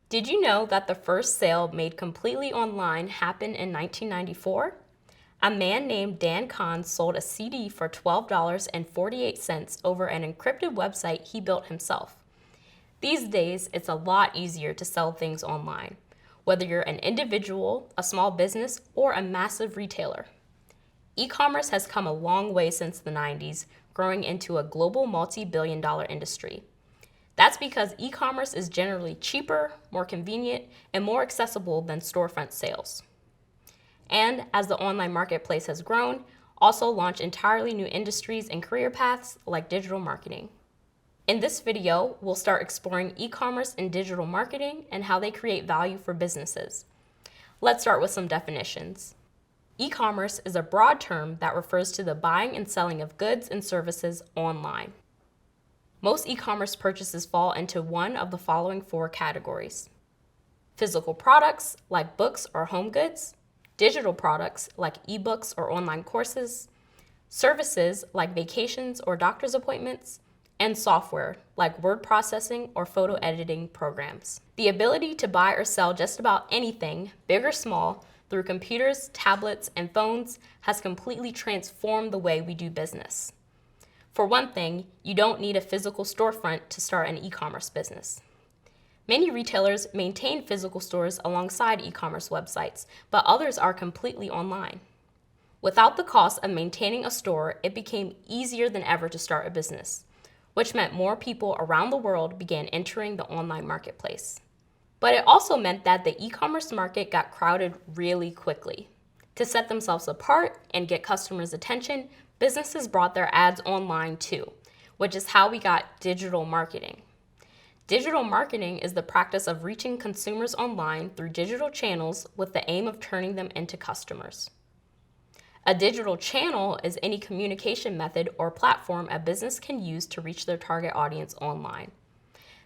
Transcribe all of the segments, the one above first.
Did you know that the first sale made completely online happened in 1994? A man named Dan Kahn sold a CD for $12.48 over an encrypted website he built himself. These days, it's a lot easier to sell things online, whether you're an individual, a small business, or a massive retailer. E-commerce has come a long way since the 90s, growing into a global multi-billion-dollar industry. That's because e-commerce is generally cheaper, more convenient, and more accessible than storefront sales. And as the online marketplace has grown, also launched entirely new industries and career paths like digital marketing. In this video, we'll start exploring e-commerce and digital marketing and how they create value for businesses. Let's start with some definitions. E-commerce is a broad term that refers to the buying and selling of goods and services online. Most e-commerce purchases fall into one of the following four categories: physical products like books or home goods, digital products like ebooks or online courses, services like vacations or doctor's appointments, and software like word processing or photo editing programs. The ability to buy or sell just about anything, big or small, through computers, tablets, and phones has completely transformed the way we do business. For one thing, you don't need a physical storefront to start an e-commerce business. Many retailers maintain physical stores alongside e-commerce websites, but others are completely online. Without the cost of maintaining a store, it became easier than ever to start a business, which meant more people around the world began entering the online marketplace. But it also meant that the e-commerce market got crowded really quickly. To set themselves apart and get customers' attention, businesses brought their ads online too, which is how we got digital marketing. Digital marketing is the practice of reaching consumers online through digital channels with the aim of turning them into customers. A digital channel is any communication method or platform a business can use to reach their target audience online.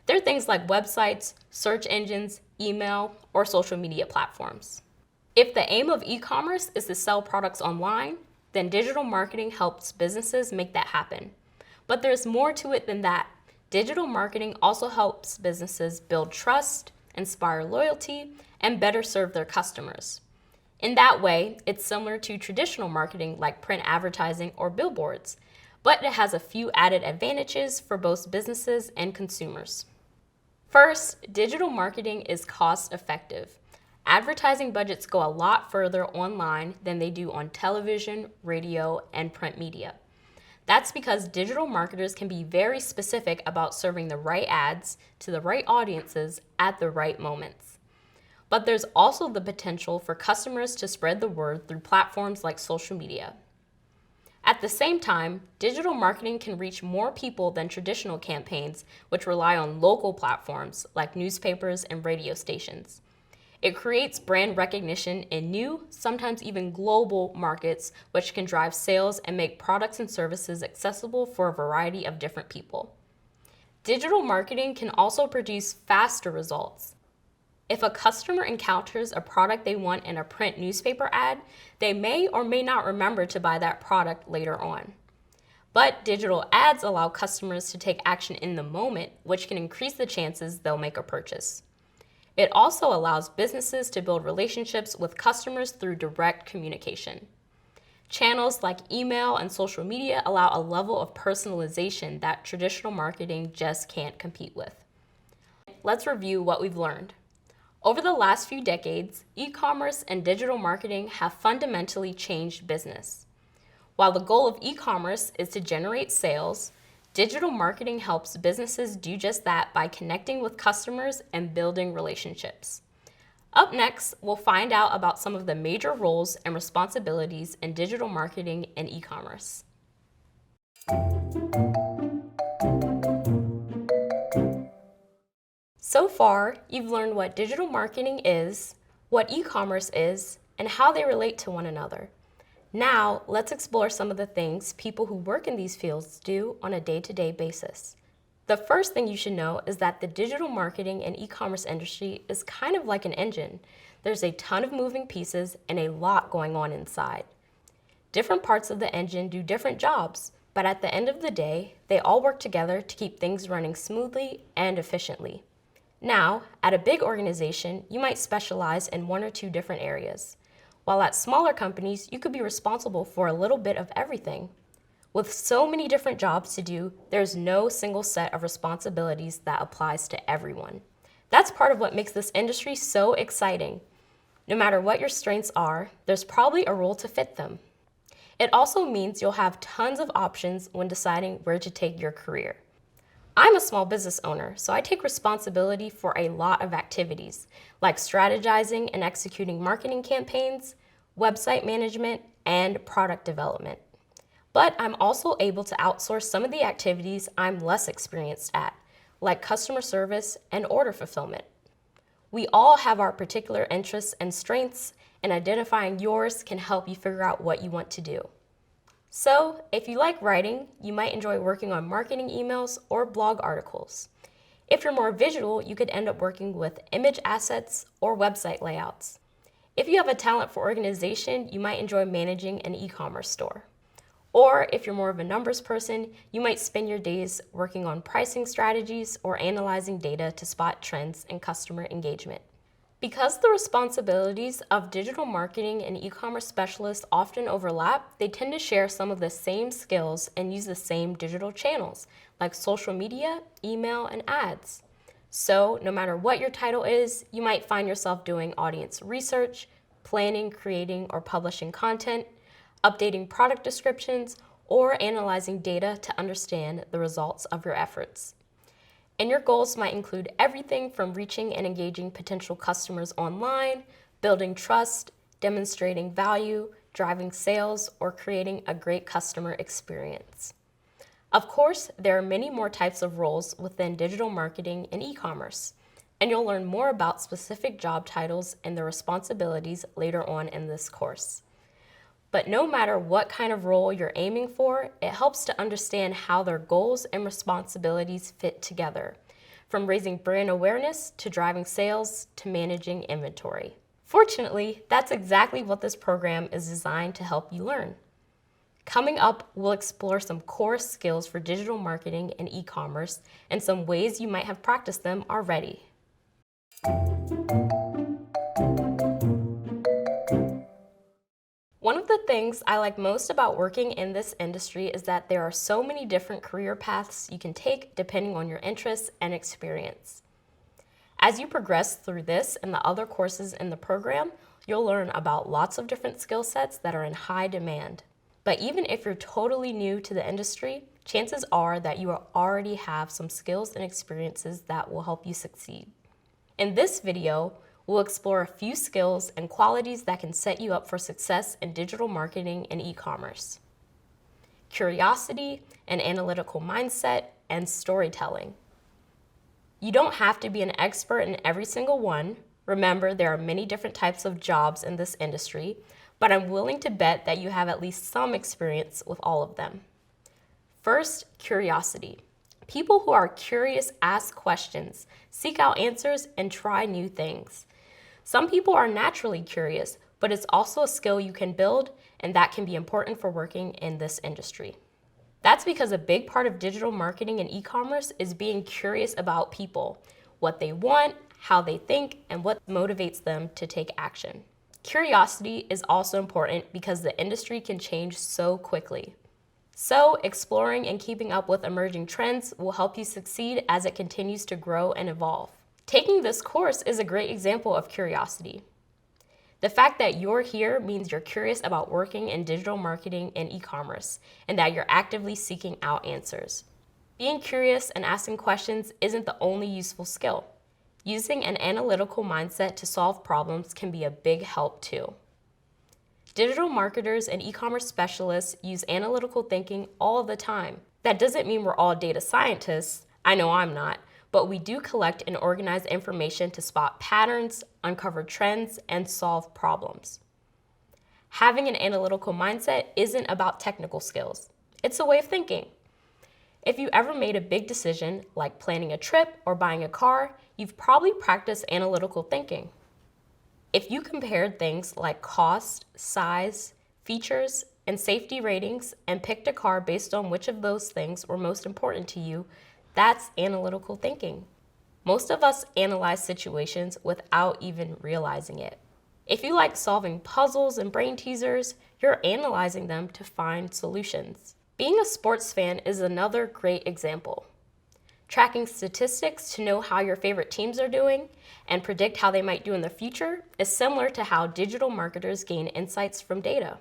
They're things like websites, search engines, email, or social media platforms. If the aim of e-commerce is to sell products online, then digital marketing helps businesses make that happen. But there's more to it than that. Digital marketing also helps businesses build trust, inspire loyalty, and better serve their customers. In that way, it's similar to traditional marketing like print advertising or billboards, but it has a few added advantages for both businesses and consumers. First, digital marketing is cost-effective. Advertising budgets go a lot further online than they do on television, radio, and print media. That's because digital marketers can be very specific about serving the right ads to the right audiences at the right moments. But there's also the potential for customers to spread the word through platforms like social media. At the same time, digital marketing can reach more people than traditional campaigns, which rely on local platforms like newspapers and radio stations. It creates brand recognition in new, sometimes even global markets, which can drive sales and make products and services accessible for a variety of different people. Digital marketing can also produce faster results. If a customer encounters a product they want in a print newspaper ad, they may or may not remember to buy that product later on. But digital ads allow customers to take action in the moment, which can increase the chances they'll make a purchase. It also allows businesses to build relationships with customers through direct communication. Channels like email and social media allow a level of personalization that traditional marketing just can't compete with. Let's review what we've learned. Over the last few decades, e-commerce and digital marketing have fundamentally changed business. While the goal of e-commerce is to generate sales, digital marketing helps businesses do just that by connecting with customers and building relationships. Up next, we'll find out about some of the major roles and responsibilities in digital marketing and e-commerce. So far, you've learned what digital marketing is, what e-commerce is, and how they relate to one another. Now, let's explore some of the things people who work in these fields do on a day-to-day basis. The first thing you should know is that the digital marketing and e-commerce industry is kind of like an engine. There's a ton of moving pieces and a lot going on inside. Different parts of the engine do different jobs, But at the end of the day, they all work together to keep things running smoothly and efficiently. Now, at a big organization, you might specialize in one or two different areas, while at smaller companies, you could be responsible for a little bit of everything. With so many different jobs to do, there's no single set of responsibilities that applies to everyone. That's part of what makes this industry so exciting. No matter what your strengths are, there's probably a role to fit them. It also means you'll have tons of options when deciding where to take your career. I'm a small business owner, so I take responsibility for a lot of activities, like strategizing and executing marketing campaigns, website management, and product development. But I'm also able to outsource some of the activities I'm less experienced at, like customer service and order fulfillment. We all have our particular interests and strengths, and identifying yours can help you figure out what you want to do. So, if you like writing, you might enjoy working on marketing emails or blog articles. If you're more visual, you could end up working with image assets or website layouts. If you have a talent for organization, you might enjoy managing an e-commerce store. Or if you're more of a numbers person, you might spend your days working on pricing strategies or analyzing data to spot trends in customer engagement. Because the responsibilities of digital marketing and e-commerce specialists often overlap, they tend to share some of the same skills and use the same digital channels, like social media, email, and ads. So, no matter what your title is, you might find yourself doing audience research, planning, creating, or publishing content, updating product descriptions, or analyzing data to understand the results of your efforts. And your goals might include everything from reaching and engaging potential customers online, building trust, demonstrating value, driving sales, or creating a great customer experience. Of course, there are many more types of roles within digital marketing and e-commerce, and you'll learn more about specific job titles and their responsibilities later on in this course. But no matter what kind of role you're aiming for, it helps to understand how their goals and responsibilities fit together, from raising brand awareness to driving sales to managing inventory. Fortunately, that's exactly what this program is designed to help you learn. Coming up, we'll explore some core skills for digital marketing and e-commerce and some ways you might have practiced them already. One of the things I like most about working in this industry is that there are so many different career paths you can take depending on your interests and experience. As you progress through this and the other courses in the program, you'll learn about lots of different skill sets that are in high demand. But even if you're totally new to the industry, chances are that you already have some skills and experiences that will help you succeed. In this video, we'll explore a few skills and qualities that can set you up for success in digital marketing and e-commerce. Curiosity, an analytical mindset, and storytelling. You don't have to be an expert in every single one. Remember, there are many different types of jobs in this industry, but I'm willing to bet that you have at least some experience with all of them. First, curiosity. People who are curious ask questions, seek out answers, and try new things. Some people are naturally curious, but it's also a skill you can build, and that can be important for working in this industry. That's because a big part of digital marketing and e-commerce is being curious about people, what they want, how they think, and what motivates them to take action. Curiosity is also important because the industry can change so quickly. So, exploring and keeping up with emerging trends will help you succeed as it continues to grow and evolve. Taking this course is a great example of curiosity. The fact that you're here means you're curious about working in digital marketing and e-commerce, and that you're actively seeking out answers. Being curious and asking questions isn't the only useful skill. Using an analytical mindset to solve problems can be a big help too. Digital marketers and e-commerce specialists use analytical thinking all the time. That doesn't mean we're all data scientists. I know I'm not. But we do collect and organize information to spot patterns, uncover trends, and solve problems. Having an analytical mindset isn't about technical skills. It's a way of thinking. If you ever made a big decision, like planning a trip or buying a car, you've probably practiced analytical thinking. If you compared things like cost, size, features, and safety ratings and picked a car based on which of those things were most important to you, that's analytical thinking. Most of us analyze situations without even realizing it. If you like solving puzzles and brain teasers, you're analyzing them to find solutions. Being a sports fan is another great example. Tracking statistics to know how your favorite teams are doing and predict how they might do in the future is similar to how digital marketers gain insights from data.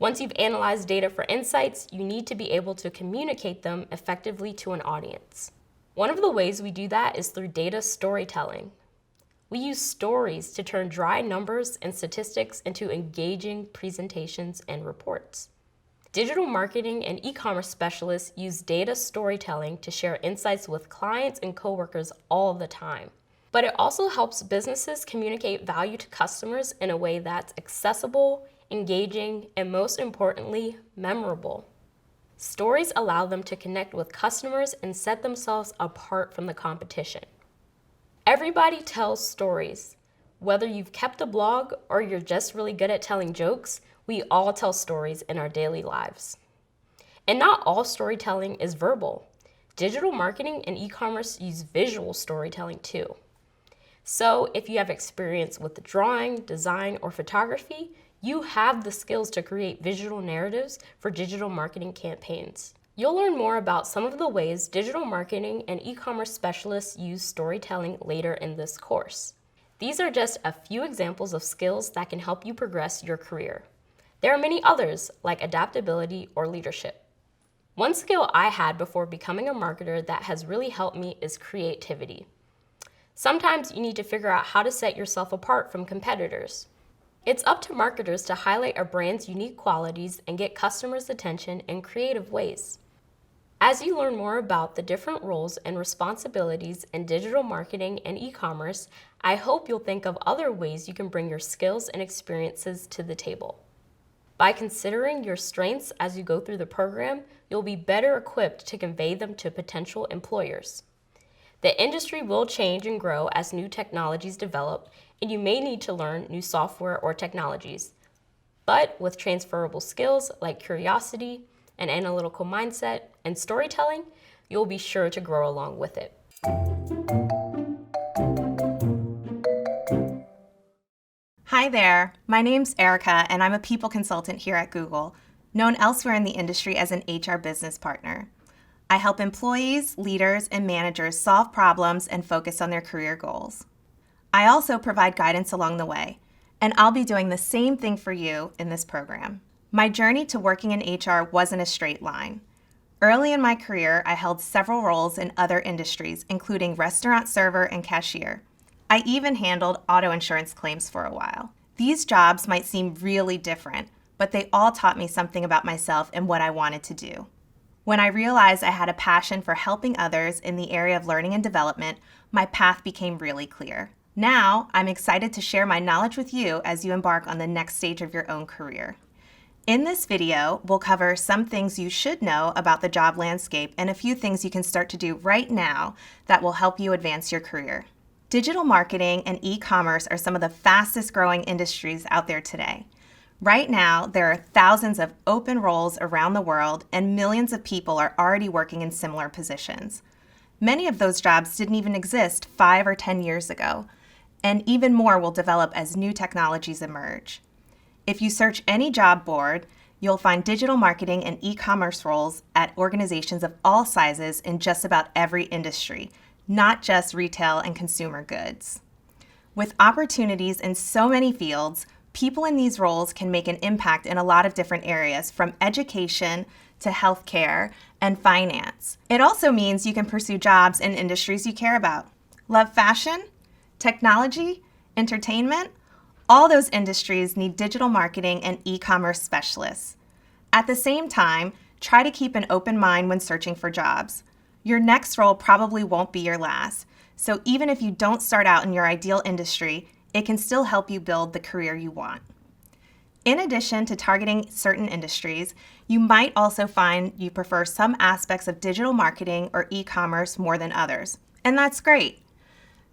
Once you've analyzed data for insights, you need to be able to communicate them effectively to an audience. One of the ways we do that is through data storytelling. We use stories to turn dry numbers and statistics into engaging presentations and reports. Digital marketing and e-commerce specialists use data storytelling to share insights with clients and coworkers all the time. But it also helps businesses communicate value to customers in a way that's accessible, engaging, and most importantly, memorable. Stories allow them to connect with customers and set themselves apart from the competition. Everybody tells stories. Whether you've kept a blog or you're just really good at telling jokes, we all tell stories in our daily lives. And not all storytelling is verbal. Digital marketing and e-commerce use visual storytelling too. So if you have experience with drawing, design, or photography, you have the skills to create visual narratives for digital marketing campaigns. You'll learn more about some of the ways digital marketing and e-commerce specialists use storytelling later in this course. These are just a few examples of skills that can help you progress your career. There are many others, like adaptability or leadership. One skill I had before becoming a marketer that has really helped me is creativity. Sometimes you need to figure out how to set yourself apart from competitors. It's up to marketers to highlight a brand's unique qualities and get customers' attention in creative ways. As you learn more about the different roles and responsibilities in digital marketing and e-commerce, I hope you'll think of other ways you can bring your skills and experiences to the table. By considering your strengths as you go through the program, you'll be better equipped to convey them to potential employers. The industry will change and grow as new technologies develop, and you may need to learn new software or technologies. But with transferable skills like curiosity, an analytical mindset, and storytelling, you'll be sure to grow along with it. Hi there, my name's Erica and I'm a people consultant here at Google, known elsewhere in the industry as an HR business partner. I help employees, leaders, and managers solve problems and focus on their career goals. I also provide guidance along the way, and I'll be doing the same thing for you in this program. My journey to working in HR wasn't a straight line. Early in my career, I held several roles in other industries, including restaurant server and cashier. I even handled auto insurance claims for a while. These jobs might seem really different, but they all taught me something about myself and what I wanted to do. When I realized I had a passion for helping others in the area of learning and development, my path became really clear. Now, I'm excited to share my knowledge with you as you embark on the next stage of your own career. In this video, we'll cover some things you should know about the job landscape and a few things you can start to do right now that will help you advance your career. Digital marketing and e-commerce are some of the fastest growing industries out there today. Right now, there are thousands of open roles around the world and millions of people are already working in similar positions. Many of those jobs didn't even exist 5 or 10 years ago, and even more will develop as new technologies emerge. If you search any job board, you'll find digital marketing and e-commerce roles at organizations of all sizes in just about every industry, not just retail and consumer goods. With opportunities in so many fields, people in these roles can make an impact in a lot of different areas, from education to healthcare and finance. It also means you can pursue jobs in industries you care about. Love fashion, technology, entertainment? All those industries need digital marketing and e-commerce specialists. At the same time, try to keep an open mind when searching for jobs. Your next role probably won't be your last, so even if you don't start out in your ideal industry, it can still help you build the career you want. In addition to targeting certain industries, you might also find you prefer some aspects of digital marketing or e-commerce more than others, and that's great.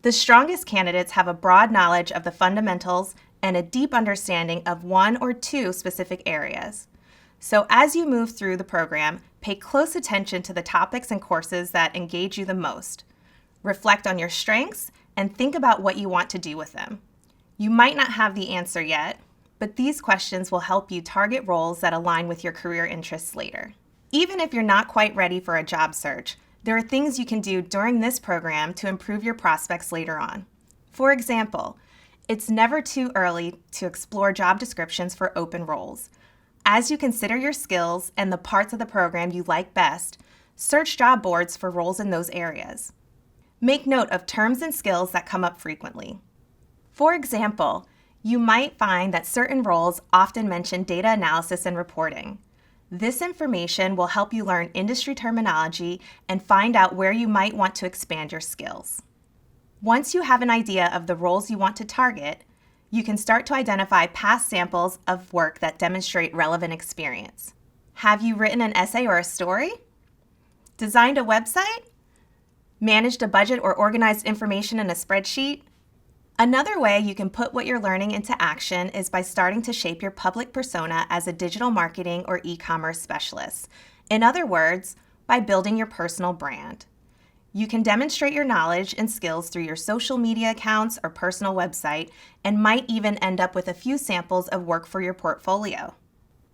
The strongest candidates have a broad knowledge of the fundamentals and a deep understanding of one or two specific areas. So as you move through the program, pay close attention to the topics and courses that engage you the most. Reflect on your strengths and think about what you want to do with them. You might not have the answer yet, but these questions will help you target roles that align with your career interests later. Even if you're not quite ready for a job search, there are things you can do during this program to improve your prospects later on. For example, it's never too early to explore job descriptions for open roles. As you consider your skills and the parts of the program you like best, search job boards for roles in those areas. Make note of terms and skills that come up frequently. For example, you might find that certain roles often mention data analysis and reporting. This information will help you learn industry terminology and find out where you might want to expand your skills. Once you have an idea of the roles you want to target, you can start to identify past samples of work that demonstrate relevant experience. Have you written an essay or a story? Designed a website? Managed a budget or organized information in a spreadsheet? Another way you can put what you're learning into action is by starting to shape your public persona as a digital marketing or e-commerce specialist. In other words, by building your personal brand. You can demonstrate your knowledge and skills through your social media accounts or personal website, and might even end up with a few samples of work for your portfolio.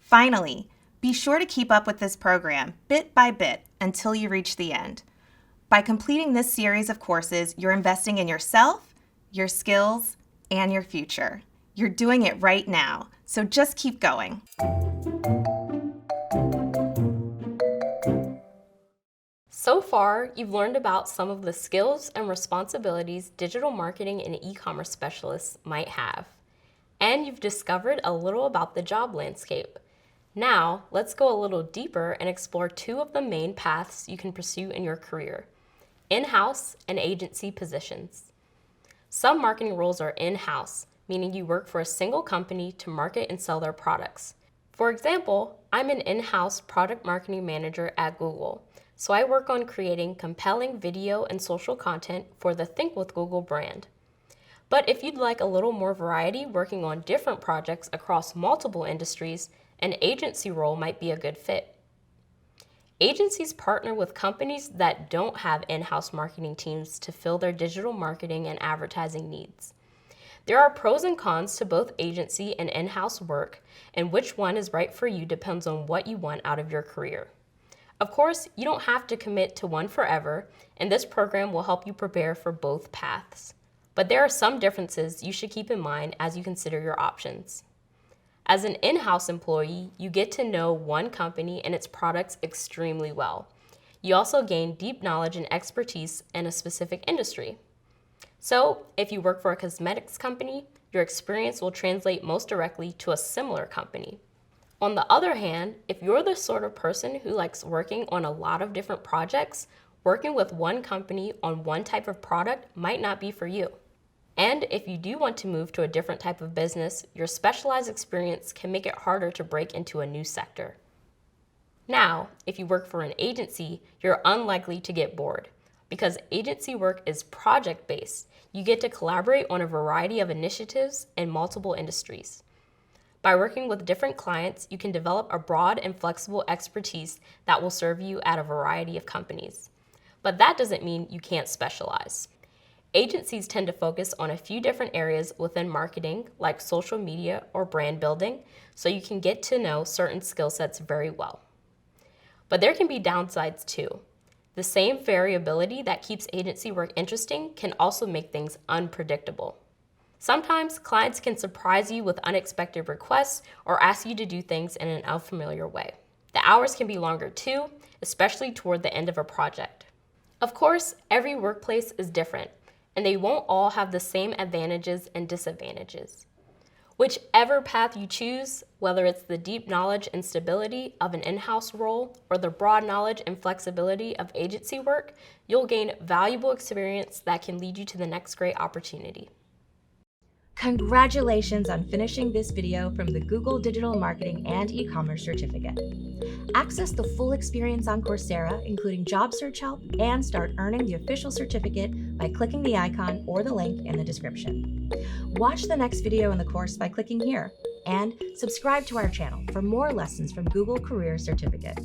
Finally, be sure to keep up with this program bit by bit until you reach the end. By completing this series of courses, you're investing in yourself, your skills, and your future. You're doing it right now, so just keep going. So far, you've learned about some of the skills and responsibilities digital marketing and e-commerce specialists might have. And you've discovered a little about the job landscape. Now, let's go a little deeper and explore two of the main paths you can pursue in your career: in-house and agency positions. Some marketing roles are in-house, meaning you work for a single company to market and sell their products. For example, I'm an in-house product marketing manager at Google, so I work on creating compelling video and social content for the Think with Google brand. But if you'd like a little more variety working on different projects across multiple industries, an agency role might be a good fit. Agencies partner with companies that don't have in-house marketing teams to fill their digital marketing and advertising needs. There are pros and cons to both agency and in-house work, and which one is right for you depends on what you want out of your career. Of course, you don't have to commit to one forever, and this program will help you prepare for both paths. But there are some differences you should keep in mind as you consider your options. As an in-house employee, you get to know one company and its products extremely well. You also gain deep knowledge and expertise in a specific industry. So, if you work for a cosmetics company, your experience will translate most directly to a similar company. On the other hand, if you're the sort of person who likes working on a lot of different projects, working with one company on one type of product might not be for you. And if you do want to move to a different type of business, your specialized experience can make it harder to break into a new sector. Now, if you work for an agency, you're unlikely to get bored. Because agency work is project-based, you get to collaborate on a variety of initiatives in multiple industries. By working with different clients, you can develop a broad and flexible expertise that will serve you at a variety of companies. But that doesn't mean you can't specialize. Agencies tend to focus on a few different areas within marketing, like social media or brand building, so you can get to know certain skill sets very well. But there can be downsides too. The same variability that keeps agency work interesting can also make things unpredictable. Sometimes clients can surprise you with unexpected requests or ask you to do things in an unfamiliar way. The hours can be longer too, especially toward the end of a project. Of course, every workplace is different, and they won't all have the same advantages and disadvantages. Whichever path you choose, whether it's the deep knowledge and stability of an in-house role or the broad knowledge and flexibility of agency work, you'll gain valuable experience that can lead you to the next great opportunity. Congratulations on finishing this video from the Google Digital Marketing and E-commerce Certificate. Access the full experience on Coursera, including job search help, and start earning the official certificate by clicking the icon or the link in the description. Watch the next video in the course by clicking here. And subscribe to our channel for more lessons from Google Career Certificate.